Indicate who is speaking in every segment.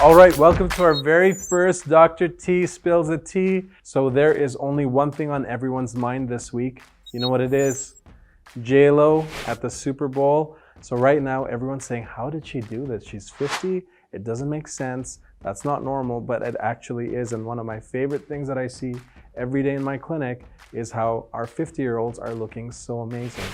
Speaker 1: All right, welcome to our very first Dr. T Spills the Tea. So there is only one thing on everyone's mind this week. You know what it is? J.Lo at the Super Bowl. So right now, everyone's saying, how did she do this? She's 50. It doesn't make sense. That's not normal, but it actually is. And one of my favorite things that I see every day in my clinic is how our 50-year-olds are looking so amazing.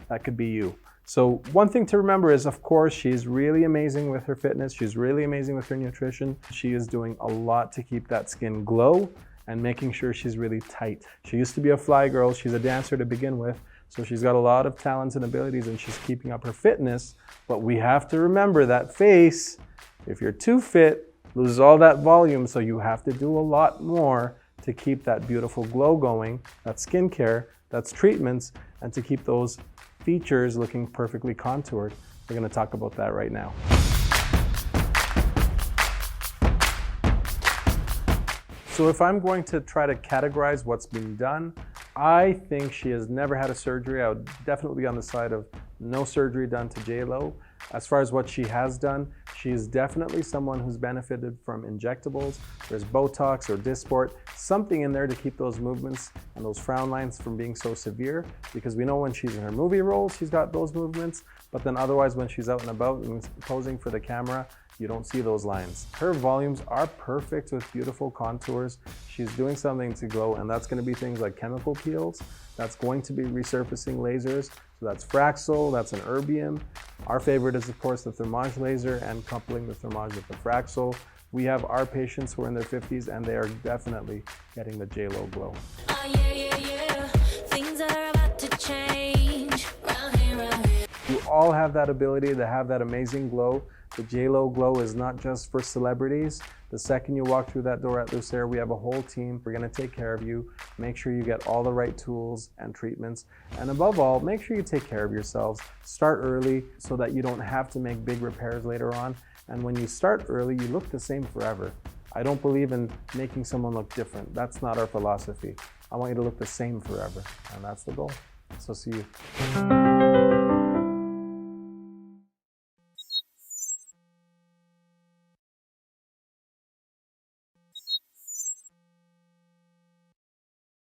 Speaker 1: That could be you. So one thing to remember is, of course, she's really amazing with her fitness. She's really amazing with her nutrition. She is doing a lot to keep that skin glow and making sure she's really tight. She used to be a fly girl. She's a dancer to begin with. So she's got a lot of talents and abilities and she's keeping up her fitness. But we have to remember that face, if you're too fit, loses all that volume. So you have to do a lot more to keep that beautiful glow going. That's skincare, that's treatments, and to keep those features looking perfectly contoured. We're going to talk about that right now. So if I'm going to try to categorize what's been done, I think she has never had a surgery. I would definitely be on the side of no surgery done to J.Lo. As far as what she has done, she is definitely someone who's benefited from injectables. There's Botox or Dysport, something in there to keep those movements and those frown lines from being so severe, because we know when she's in her movie roles, she's got those movements, but then otherwise when she's out and about and posing for the camera, you don't see those lines. Her volumes are perfect with beautiful contours. She's doing something to glow, and that's going to be things like chemical peels. That's going to be resurfacing lasers. So that's Fraxel, that's an erbium. Our favorite is, of course, the thermage laser and coupling the thermage with the Fraxel. We have our patients who are in their 50s, and they are definitely getting the JLO-Glow. Things are about to change. Round here. You all have that ability to have that amazing glow. The JLO-Glow is not just for celebrities. The second you walk through that door at Lucere, we have a whole team. We're gonna take care of you. Make sure you get all the right tools and treatments. And above all, make sure you take care of yourselves. Start early so that you don't have to make big repairs later on. And when you start early, you look the same forever. I don't believe in making someone look different. That's not our philosophy. I want you to look the same forever. And that's the goal. So see you.